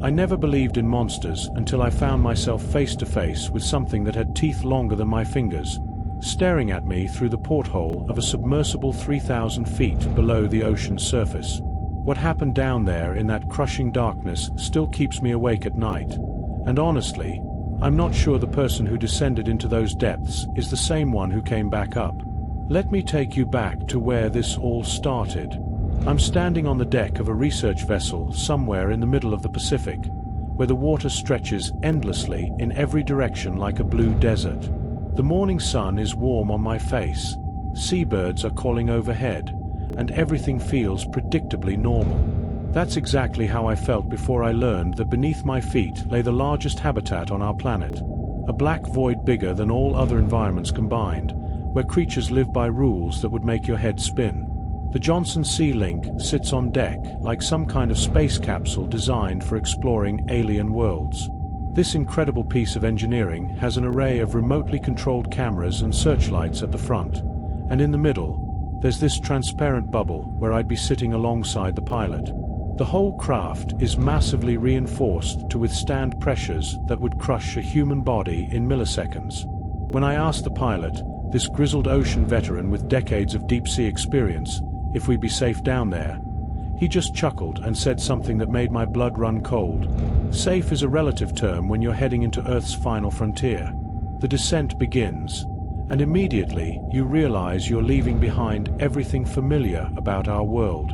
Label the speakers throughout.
Speaker 1: I never believed in monsters until I found myself face to face with something that had teeth longer than my fingers, staring at me through the porthole of a submersible 3,000 feet below the ocean's surface. What happened down there in that crushing darkness still keeps me awake at night. And honestly, I'm not sure the person who descended into those depths is the same one who came back up. Let me take you back to where this all started. I'm standing on the deck of a research vessel somewhere in the middle of the Pacific, where the water stretches endlessly in every direction like a blue desert. The morning sun is warm on my face, seabirds are calling overhead, and everything feels predictably normal. That's exactly how I felt before I learned that beneath my feet lay the largest habitat on our planet, a black void bigger than all other environments combined, where creatures live by rules that would make your head spin. The Johnson Sea Link sits on deck like some kind of space capsule designed for exploring alien worlds. This incredible piece of engineering has an array of remotely controlled cameras and searchlights at the front, and in the middle, there's this transparent bubble where I'd be sitting alongside the pilot. The whole craft is massively reinforced to withstand pressures that would crush a human body in milliseconds. When I asked the pilot, this grizzled ocean veteran with decades of deep-sea experience, if we'd be safe down there, he just chuckled and said something that made my blood run cold. Safe is a relative term when you're heading into Earth's final frontier. The descent begins, and immediately you realize you're leaving behind everything familiar about our world.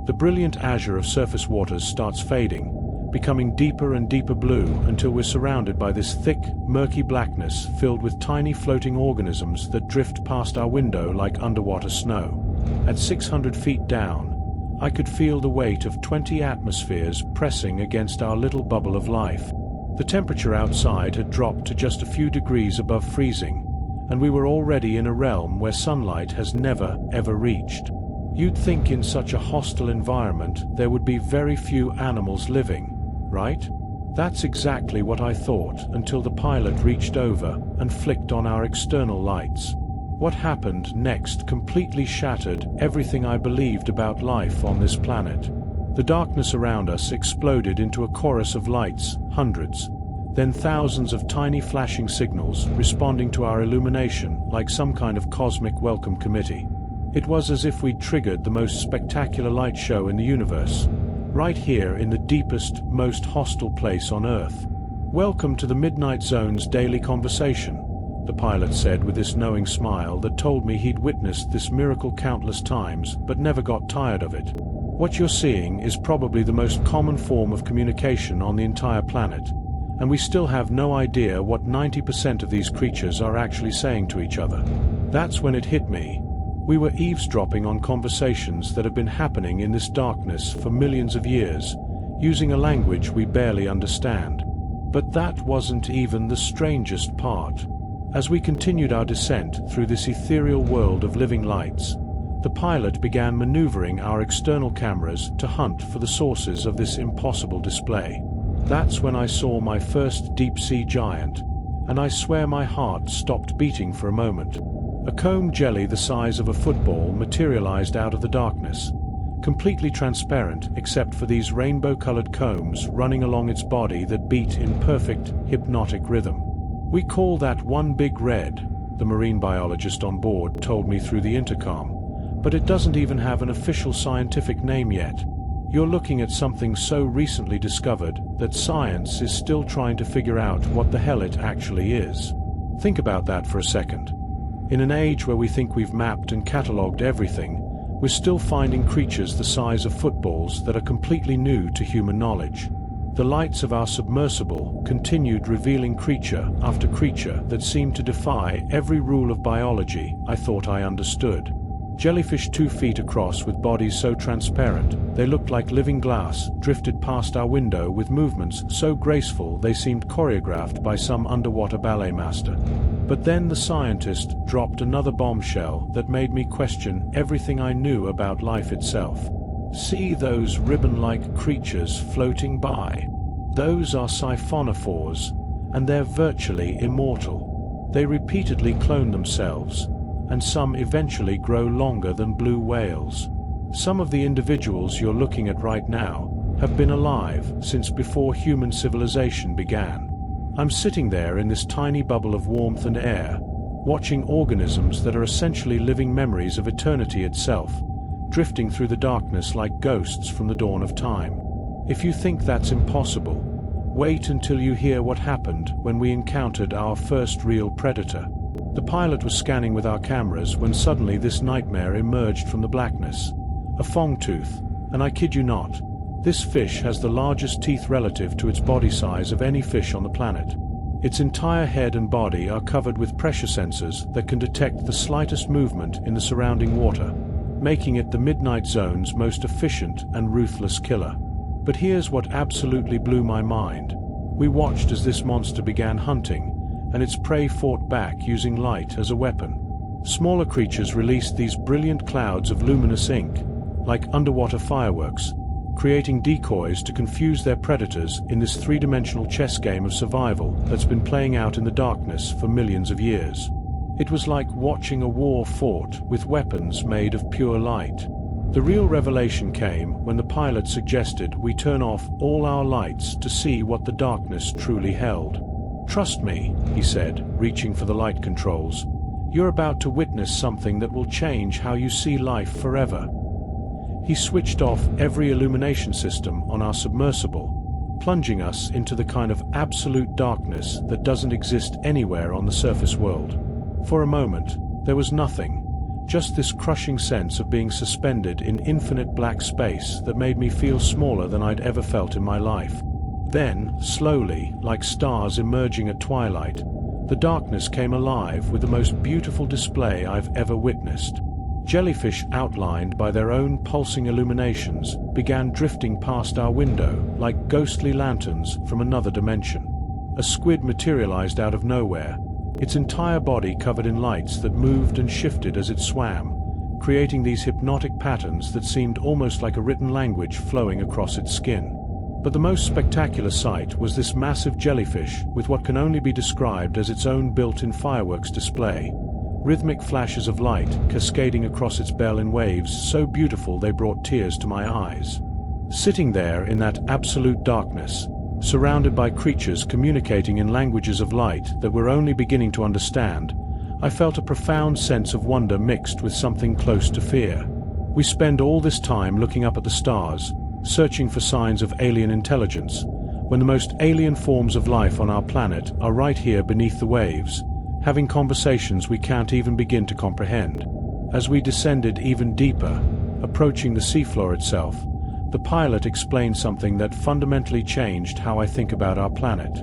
Speaker 1: The brilliant azure of surface waters starts fading, becoming deeper and deeper blue until we're surrounded by this thick, murky blackness filled with tiny floating organisms that drift past our window like underwater snow. At 600 feet down, I could feel the weight of 20 atmospheres pressing against our little bubble of life. The temperature outside had dropped to just a few degrees above freezing, and we were already in a realm where sunlight has never, ever reached. You'd think in such a hostile environment there would be very few animals living, right? That's exactly what I thought until the pilot reached over and flicked on our external lights. What happened next completely shattered everything I believed about life on this planet. The darkness around us exploded into a chorus of lights, hundreds, then thousands of tiny flashing signals responding to our illumination like some kind of cosmic welcome committee. It was as if we'd triggered the most spectacular light show in the universe, right here in the deepest, most hostile place on Earth. "Welcome to the Midnight Zone's daily conversation," the pilot said with this knowing smile that told me he'd witnessed this miracle countless times but never got tired of it. "What you're seeing is probably the most common form of communication on the entire planet, and we still have no idea what 90% of these creatures are actually saying to each other." That's when it hit me. We were eavesdropping on conversations that have been happening in this darkness for millions of years, using a language we barely understand. But that wasn't even the strangest part. As we continued our descent through this ethereal world of living lights, the pilot began maneuvering our external cameras to hunt for the sources of this impossible display. That's when I saw my first deep-sea giant, and I swear my heart stopped beating for a moment. A comb jelly the size of a football materialized out of the darkness, completely transparent except for these rainbow-colored combs running along its body that beat in perfect, hypnotic rhythm. "We call that one big red," the marine biologist on board told me through the intercom, "but it doesn't even have an official scientific name yet. You're looking at something so recently discovered that science is still trying to figure out what the hell it actually is." Think about that for a second. In an age where we think we've mapped and catalogued everything, we're still finding creatures the size of footballs that are completely new to human knowledge. The lights of our submersible continued revealing creature after creature that seemed to defy every rule of biology I thought I understood. Jellyfish 2 feet across with bodies so transparent, they looked like living glass, drifted past our window with movements so graceful they seemed choreographed by some underwater ballet master. But then the scientist dropped another bombshell that made me question everything I knew about life itself. "See those ribbon-like creatures floating by? Those are siphonophores, and they're virtually immortal. They repeatedly clone themselves, and some eventually grow longer than blue whales. Some of the individuals you're looking at right now have been alive since before human civilization began. I'm sitting there in this tiny bubble of warmth and air, watching organisms that are essentially living memories of eternity itself, drifting through the darkness like ghosts from the dawn of time. If you think that's impossible, wait until you hear what happened when we encountered our first real predator. The pilot was scanning with our cameras when suddenly this nightmare emerged from the blackness. A fongtooth, and I kid you not, this fish has the largest teeth relative to its body size of any fish on the planet. Its entire head and body are covered with pressure sensors that can detect the slightest movement in the surrounding water, making it the Midnight Zone's most efficient and ruthless killer. But here's what absolutely blew my mind. We watched as this monster began hunting, and its prey fought back using light as a weapon. Smaller creatures released these brilliant clouds of luminous ink, like underwater fireworks, creating decoys to confuse their predators in this three-dimensional chess game of survival that's been playing out in the darkness for millions of years. It was like watching a war fought with weapons made of pure light. The real revelation came when the pilot suggested we turn off all our lights to see what the darkness truly held. "Trust me," he said, reaching for the light controls. "You're about to witness something that will change how you see life forever." He switched off every illumination system on our submersible, plunging us into the kind of absolute darkness that doesn't exist anywhere on the surface world. For a moment, there was nothing, just this crushing sense of being suspended in infinite black space that made me feel smaller than I'd ever felt in my life. Then, slowly, like stars emerging at twilight, the darkness came alive with the most beautiful display I've ever witnessed. Jellyfish outlined by their own pulsing illuminations began drifting past our window like ghostly lanterns from another dimension. A squid materialized out of nowhere, its entire body covered in lights that moved and shifted as it swam, creating these hypnotic patterns that seemed almost like a written language flowing across its skin. But the most spectacular sight was this massive jellyfish with what can only be described as its own built-in fireworks display. Rhythmic flashes of light cascading across its bell in waves so beautiful they brought tears to my eyes. Sitting there in that absolute darkness, surrounded by creatures communicating in languages of light that we're only beginning to understand, I felt a profound sense of wonder mixed with something close to fear. We spend all this time looking up at the stars, searching for signs of alien intelligence, when the most alien forms of life on our planet are right here beneath the waves, having conversations we can't even begin to comprehend. As we descended even deeper, approaching the seafloor itself, the pilot explained something that fundamentally changed how I think about our planet.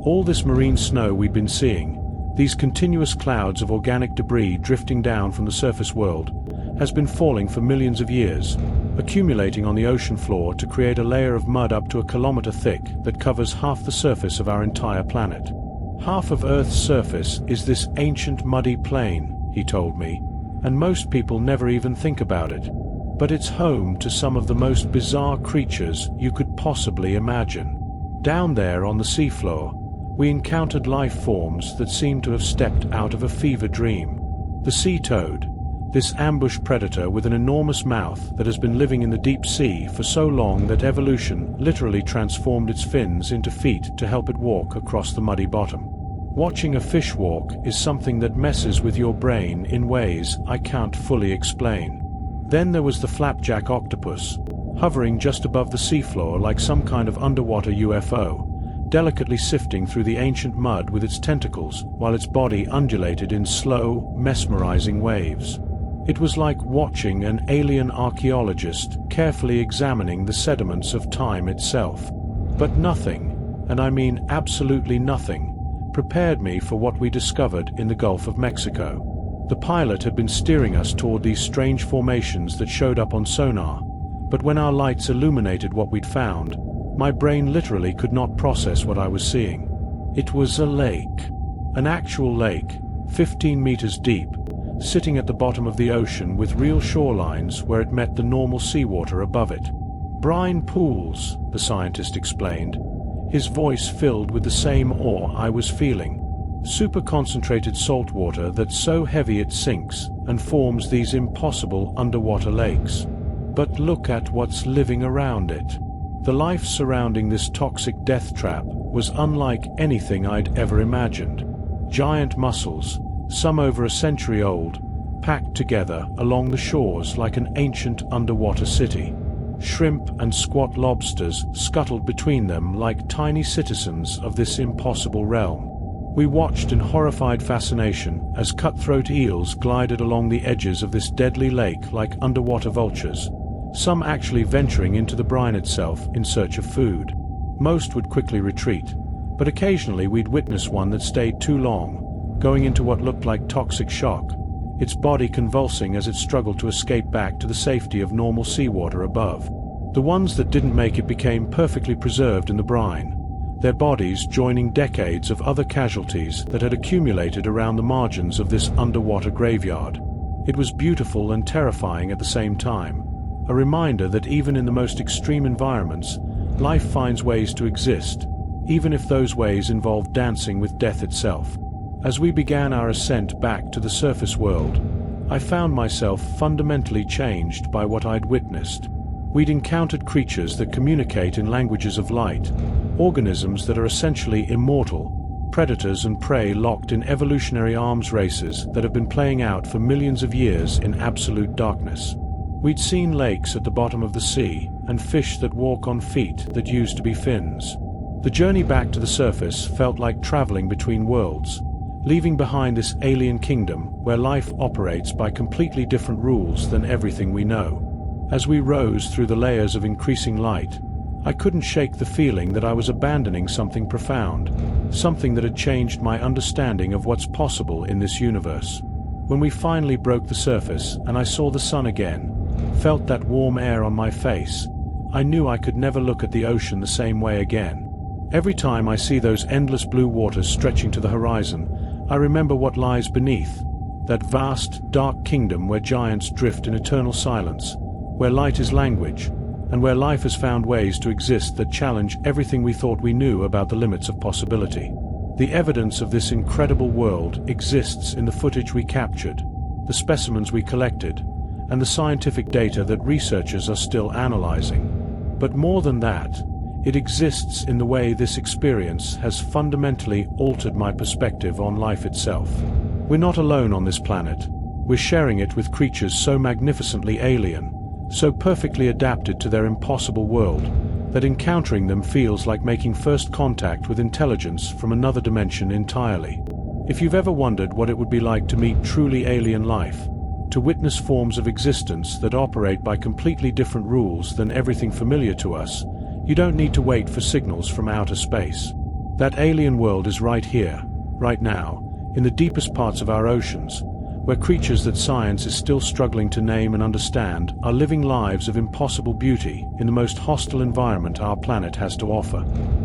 Speaker 1: All this marine snow we'd been seeing, these continuous clouds of organic debris drifting down from the surface world, has been falling for millions of years, accumulating on the ocean floor to create a layer of mud up to a kilometer thick that covers half the surface of our entire planet. Half of Earth's surface is this ancient muddy plain, he told me, and most people never even think about it. But it's home to some of the most bizarre creatures you could possibly imagine. Down there on the seafloor, we encountered life forms that seemed to have stepped out of a fever dream. The sea toad, this ambush predator with an enormous mouth that has been living in the deep sea for so long that evolution literally transformed its fins into feet to help it walk across the muddy bottom. Watching a fish walk is something that messes with your brain in ways I can't fully explain. Then there was the flapjack octopus, hovering just above the seafloor like some kind of underwater UFO, delicately sifting through the ancient mud with its tentacles while its body undulated in slow, mesmerizing waves. It was like watching an alien archaeologist carefully examining the sediments of time itself. But nothing, and I mean absolutely nothing, prepared me for what we discovered in the Gulf of Mexico. The pilot had been steering us toward these strange formations that showed up on sonar, but when our lights illuminated what we'd found, my brain literally could not process what I was seeing. It was a lake. An actual lake, 15 meters deep, sitting at the bottom of the ocean with real shorelines where it met the normal seawater above it. "Brine pools," the scientist explained, his voice filled with the same awe I was feeling. Super-concentrated salt water that's so heavy it sinks and forms these impossible underwater lakes. But look at what's living around it. The life surrounding this toxic death trap was unlike anything I'd ever imagined. Giant mussels, some over a century old, packed together along the shores like an ancient underwater city. Shrimp and squat lobsters scuttled between them like tiny citizens of this impossible realm. We watched in horrified fascination as cutthroat eels glided along the edges of this deadly lake like underwater vultures, some actually venturing into the brine itself in search of food. Most would quickly retreat, but occasionally we'd witness one that stayed too long, going into what looked like toxic shock, its body convulsing as it struggled to escape back to the safety of normal seawater above. The ones that didn't make it became perfectly preserved in the brine, their bodies joining decades of other casualties that had accumulated around the margins of this underwater graveyard. It was beautiful and terrifying at the same time, a reminder that even in the most extreme environments, life finds ways to exist, even if those ways involve dancing with death itself. As we began our ascent back to the surface world, I found myself fundamentally changed by what I'd witnessed. We'd encountered creatures that communicate in languages of light, organisms that are essentially immortal, predators and prey locked in evolutionary arms races that have been playing out for millions of years in absolute darkness. We'd seen lakes at the bottom of the sea, and fish that walk on feet that used to be fins. The journey back to the surface felt like traveling between worlds, leaving behind this alien kingdom where life operates by completely different rules than everything we know. As we rose through the layers of increasing light, I couldn't shake the feeling that I was abandoning something profound, something that had changed my understanding of what's possible in this universe. When we finally broke the surface and I saw the sun again, felt that warm air on my face, I knew I could never look at the ocean the same way again. Every time I see those endless blue waters stretching to the horizon, I remember what lies beneath, that vast, dark kingdom where giants drift in eternal silence, where light is language, and where life has found ways to exist that challenge everything we thought we knew about the limits of possibility. The evidence of this incredible world exists in the footage we captured, the specimens we collected, and the scientific data that researchers are still analyzing. But more than that, it exists in the way this experience has fundamentally altered my perspective on life itself. We're not alone on this planet. We're sharing it with creatures so magnificently alien, so perfectly adapted to their impossible world, that encountering them feels like making first contact with intelligence from another dimension entirely. If you've ever wondered what it would be like to meet truly alien life, to witness forms of existence that operate by completely different rules than everything familiar to us, you don't need to wait for signals from outer space. That alien world is right here, right now, in the deepest parts of our oceans, where creatures that science is still struggling to name and understand are living lives of impossible beauty in the most hostile environment our planet has to offer.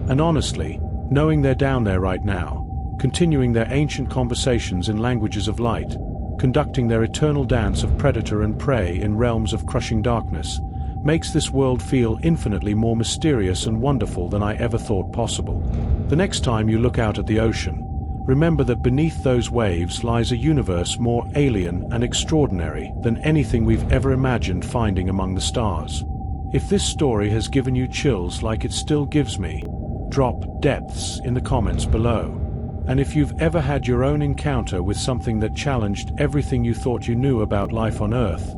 Speaker 1: And honestly, knowing they're down there right now, continuing their ancient conversations in languages of light, conducting their eternal dance of predator and prey in realms of crushing darkness, makes this world feel infinitely more mysterious and wonderful than I ever thought possible. The next time you look out at the ocean, remember that beneath those waves lies a universe more alien and extraordinary than anything we've ever imagined finding among the stars. If this story has given you chills like it still gives me, drop depths in the comments below. And if you've ever had your own encounter with something that challenged everything you thought you knew about life on Earth,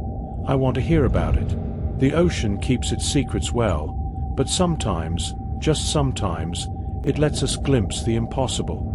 Speaker 1: I want to hear about it. The ocean keeps its secrets well, but sometimes, just sometimes, it lets us glimpse the impossible.